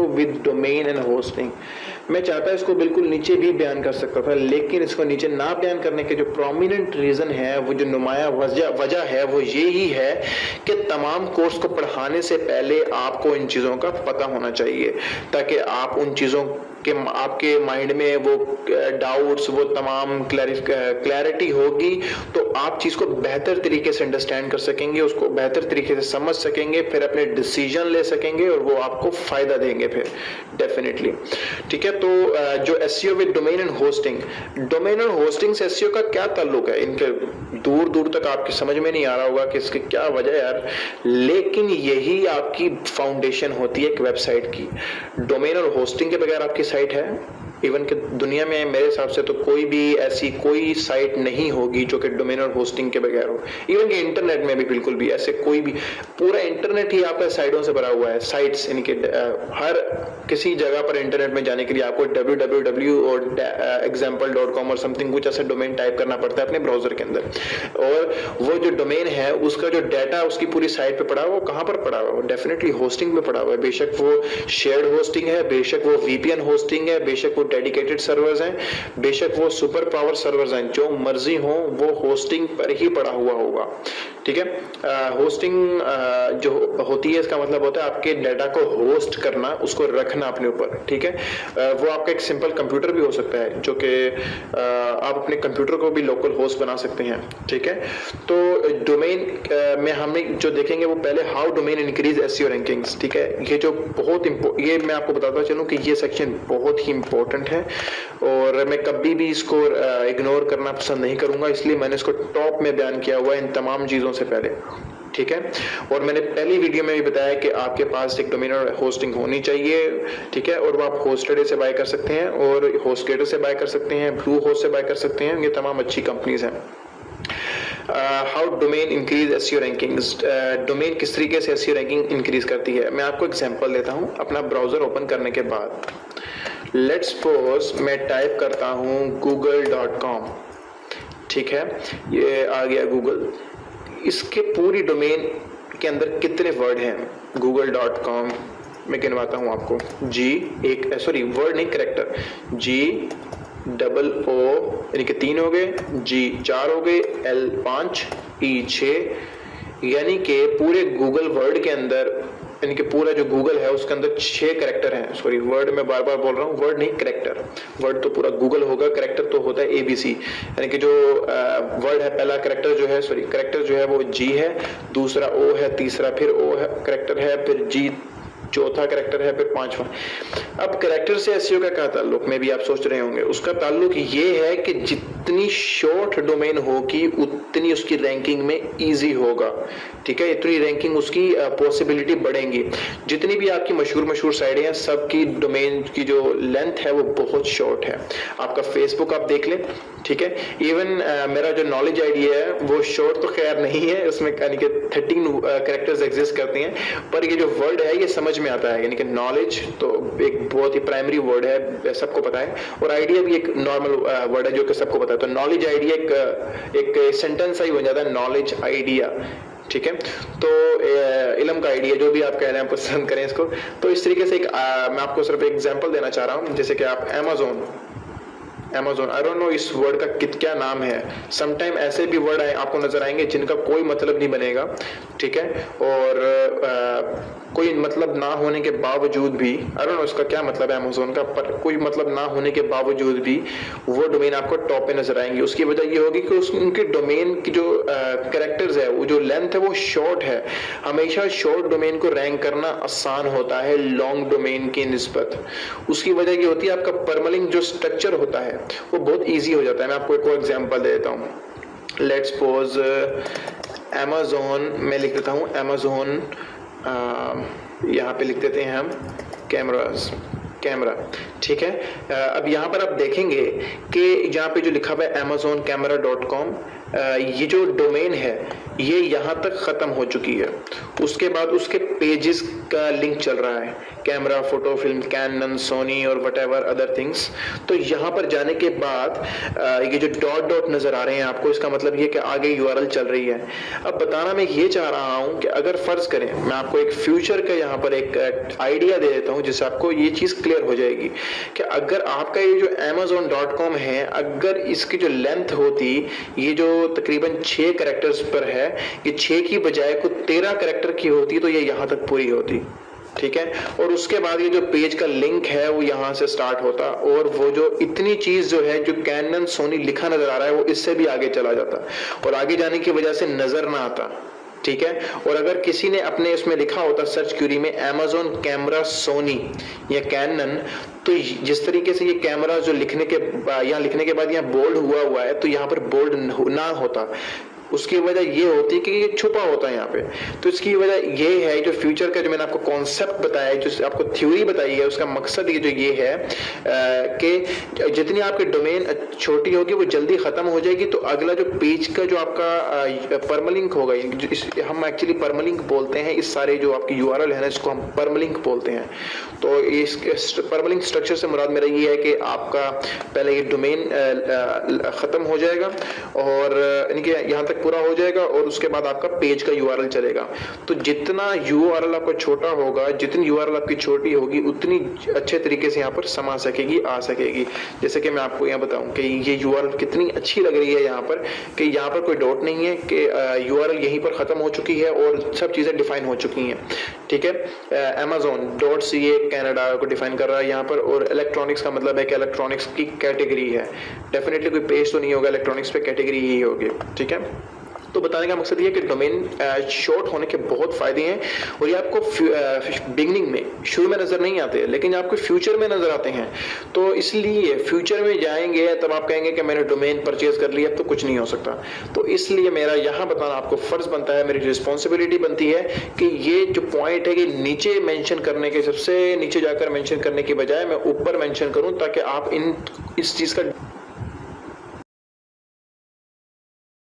With domain and hosting. मैं चाहता इसको बिल्कुल नीचे भी बयान कर सकता था, लेकिन इसको नीचे ना बयान करने के जो प्रोमिनेंट रीजन है, वो जो नुमाया वजह है, वो ये ही है कि तमाम कोर्स को पढ़ाने से पहले आपको इन चीजों का पता होना चाहिए, ताकि आप उन चीजों के आपके माइंड में वो डाउट्स, वो तमाम क्लैरिटी होगी, तो आप चीज को बेहतर तरीके से अंडरस्टैंड कर सकेंगे, उसको बेहतर तरीके से समझ सकेंगे, फिर अपने डिसीजन ले सकेंगे और वो आपको फायदा देंगे फिर डेफिनेटली। ठीक है, तो जो SEO with domain and hosting, domain और होस्टिंग से एसईओ का क्या ताल्लुक है, इनके दूर दूर तक आपकी समझ में नहीं आ रहा होगा कि इसकी क्या वजह है यार, लेकिन यही आपकी फाउंडेशन होती है एक वेबसाइट की। डोमेन और होस्टिंग के बगैर आपकी साइट है, इवन कि दुनिया में मेरे हिसाब से तो कोई भी ऐसी कोई साइट नहीं होगी जो कि डोमेन और होस्टिंग के बगैर हो। इवन कि इंटरनेट में भी बिल्कुल भी ऐसे कोई भी, पूरा इंटरनेट ही आपका साइटों से भरा हुआ है। साइट्स इनके हर किसी जगह पर इंटरनेट में जाने के लिए आपको www और example.com और समथिंग कुछ ऐसा डोमेन टाइप करना पड़ता है अपने ब्राउजर के अंदर, और वो जो डोमेन है उसका जो डाटा उसकी पूरी साइट पे पड़ा हुआ, वो कहाँ पर पड़ा हुआ, डेफिनेटली होस्टिंग में पड़ा हुआ है। बेशक वो शेयर्ड होस्टिंग है, बेशक वो VPN होस्टिंग है, बेशक वो डेडिकेटेड सर्वर्स हैं, बेशक वो सुपर पावर सर्वर्स हैं, जो मर्जी हो वो होस्टिंग पर ही पड़ा हुआ होगा। ठीक है, होस्टिंग जो होती है इसका मतलब होता है आपके डाटा को होस्ट करना, उसको रखना अपने ऊपर। ठीक है, वो आपका एक सिंपल कंप्यूटर भी हो सकता है, जो कि आप अपने कंप्यूटर को भी लोकल होस्ट बना सकते हैं। ठीक है, तो डोमेन में हमें जो देखेंगे वो पहले how domain increase SEO rankings. ठीक है, ये जो ये मैं आपको बताता चलूं कि ये सेक्शन बहुत ही इंपॉर्टेंट है और मैं कभी भी इसको इग्नोर करना पसंद नहीं करूंगा, इसलिए मैंने इसको टॉप में बयान किया हुआ है इन तमाम चीजों से पहले। ठीक है, और मैंने पहली वीडियो में भी बताया कि आपके पास एक डोमेन और होस्टिंग होनी चाहिए। ठीक है, और वो आप होस्टेड से बाय कर सकते हैं और होस्टगेटर से बाय कर सकते हैं, ब्लू होस्ट से बाय कर सकते हैं, ये तमाम अच्छी कंपनीज हैं। How domain increase SEO rankings, domain किस तरीके से एसईओ रैंकिंग इंक्रीज करती है, मैं आपको एग्जांपल देता हूं। अपना ब्राउजर ओपन करने के बाद लेट्स सपोज मैं टाइप करता हूं google.com। ठीक है, ये आ गया गूगल। इसके पूरी डोमेन के अंदर कितने वर्ड हैं google.com, मैं गिनवाता हूं आपको। वर्ड नहीं, कैरेक्टर, GOO यानी कि 3 हो गए, G 4 हो गए, L 5, E 6, यानी कि पूरे गूगल वर्ड के अंदर, यानी कि पूरा जो गूगल है उसके अंदर 6 कैरेक्टर हैं। सॉरी, वर्ड में बार बार बोल रहा हूँ, वर्ड नहीं कैरेक्टर। वर्ड तो पूरा गूगल होगा, कैरेक्टर तो होता है ABC, यानी कि जो वर्ड है पहला कैरेक्टर जो है, कैरेक्टर जो है वो G है, दूसरा O है, तीसरा फिर O है कैरेक्टर है, फिर G चौथा कैरेक्टर है, फिर 5वां। अब कैरेक्टर से एसईओ का क्या ताल्लुक, में भी आप सोच रहे होंगे। उसका ताल्लुक ये है कि जितनी शॉर्ट डोमेन होगी उतनी उसकी रैंकिंग में इजी होगा। ठीक है, इतनी रैंकिंग उसकी पॉसिबिलिटी बढ़ेंगी। जितनी भी आपकी मशहूर साइटें हैं, सबकी डोमेन की जो लेंथ है वो बहुत शॉर्ट है। आपका फेसबुक आप देख लें, ठीक है, इवन मेरा जो नॉलेज आईडी है वो शॉर्ट तो खैर नहीं है, उसमें यानी कि 13 कैरेक्टर्स एग्जिस्ट करते हैं, पर ये जो वर्ड है ये समझ में आता है। यानी कि नॉलेज तो एक बहुत ही प्राइमरी वर्ड है, सबको पता है, और आइडिया भी एक नॉर्मल वर्ड है जो कि सबको पता है। तो नॉलेज आइडिया एक सेंटेंस ही बन जाता है, नॉलेज आइडिया। ठीक है, तो इल्म का आइडिया, जो भी आप कह रहे हैं, पसंद करें इसको। तो इस तरीके से मैं आपको सिर्फ एक एग्जांपल देना चाह रहा हूं, जैसे कि आप अमेज़न, आई डोंट नो इस वर्ड का क्या नाम है। समटाइम ऐसे भी वर्ड आपको नजर आएंगे जिनका कोई मतलब नहीं बनेगा। ठीक है, और कोई मतलब ना होने के बावजूद भी, आई डोंट नो इसका क्या मतलब है अमेज़न का, पर कोई मतलब ना होने के बावजूद भी वो डोमेन आपको टॉप पे नजर आएंगी। उसकी वजह ये होगी कि उनके डोमेन की जो कैरेक्टर्स है, वो जो लेंथ है वो शॉर्ट है। हमेशा शॉर्ट डोमेन को रैंक करना आसान होता है लॉन्ग डोमेन की निस्बत। उसकी वजह ये होती है आपका परमलिंग जो स्ट्रक्चर होता है वो बहुत ईजी हो जाता है। मैं आपको एक और एग्जाम्पल दे देता हूँ। लेट्स सपोज अमेज़न, मैं लिख देता हूँ अमेज़न, यहाँ पे लिख देते हैं हम कैमरा। ठीक है, अब यहाँ पर आप देखेंगे कि यहाँ पे जो लिखा हुआ है amazon camera.com, ये जो डोमेन है ये यहाँ तक ख़त्म हो चुकी है। उसके बाद उसके पेजेस का लिंक चल रहा है, camera, photo, film, Canon, Sony और वट एवर अदर थिंग्स। तो यहाँ पर जाने के बाद ये जो डॉट डॉट नज़र आ रहे हैं आपको, इसका मतलब ये कि आगे यूआरएल चल रही है। अब बताना मैं ये चाह रहा हूँ कि अगर फ़र्ज़ करें, मैं आपको एक फ्यूचर का यहाँ पर एक आइडिया दे देता हूँ जिससे आपको ये चीज़ क्लियर हो जाएगी कि अगर आपका ये जो amazon.com है, अगर इसकी जो लेंथ होती, ये जो तकरीबन 6 कैरेक्टर्स पर है, ये 6 की बजाय को 13 कैरेक्टर की होती तो ये यहाँ तक पूरी होती, ठीक है। और उसके बाद ये जो पेज का लिंक है वो यहाँ से स्टार्ट होता और वो जो इतनी चीज जो है, जो कैनन, सोनी लिखा नजर आ रहा है, वो इससे भी आगे चला जाता और आगे जाने की वजह से नजर ना आता, ठीक है। और अगर किसी ने अपने उसमें लिखा होता सर्च क्यूरी में अमेज़न कैमरा सोनी या कैनन, तो जिस तरीके से ये कैमरा जो लिखने के यहाँ लिखने के बाद यहाँ बोल्ड हुआ है, तो यहाँ पर बोल्ड ना होता। उसकी वजह ये होती कि ये छुपा होता है यहाँ पे। तो इसकी वजह ये है, जो फ्यूचर का जो मैंने आपको कॉन्सेप्ट बताया है, जो आपको थ्योरी बताई है, उसका मकसद ये जो ये है कि जितनी आपकी डोमेन छोटी होगी वो जल्दी खत्म हो जाएगी। तो अगला जो पेज का जो आपका परमलिंक होगा, हम एक्चुअली परमलिंक बोलते हैं, इस सारे जो आपकी यूआरएल है ना, इसको हम परमलिंक बोलते हैं। तो इस परमलिंक स्ट्रक्चर से मुराद मेरा ये है कि आपका पहले ये डोमेन खत्म हो जाएगा और इनके यहाँ तक पूरा हो जाएगा और उसके बाद आपका पेज का यूआरएल चलेगा। तो जितना यूआरएल आपका छोटा होगा, जितनी यूआरएल आपकी छोटी होगी, उतनी अच्छे तरीके से यहाँ पर समा सकेगी, आ सकेगी। जैसे कि मैं आपको यहाँ बताऊं कि ये यूआरएल कितनी अच्छी लग रही है यहाँ पर, कि यहाँ पर कोई डॉट नहीं है, कि यूआरएल यहीं पर खत्म हो चुकी है और सब चीजें डिफाइन हो चुकी हैं, ठीक है। amazon.ca कनाडा को डिफाइन कर रहा है यहाँ पर, और इलेक्ट्रॉनिक्स का मतलब है कि इलेक्ट्रॉनिक्स की कैटेगरी है। डेफिनेटली कोई पेज तो नहीं होगा, इलेक्ट्रॉनिक्स पे कैटेगरी ही होगी, ठीक है। तो बताने का मकसद ये है कि डोमेन शॉर्ट होने के बहुत फायदे हैं और ये आपको बिगनिंग में, शुरू में नजर नहीं आते, लेकिन आपको फ्यूचर में नजर आते हैं। तो इसलिए फ्यूचर में जाएंगे तब आप कहेंगे कि मैंने डोमेन परचेज कर लिया, तो कुछ नहीं हो सकता। तो इसलिए मेरा यहाँ बताना आपको फर्ज बनता है, मेरी रिस्पॉन्सिबिलिटी बनती है कि ये जो पॉइंट है कि नीचे मेंशन करने के, सबसे नीचे जाकर मेंशन करने की बजाय मैं ऊपर मेंशन करूं, ताकि आप इस चीज का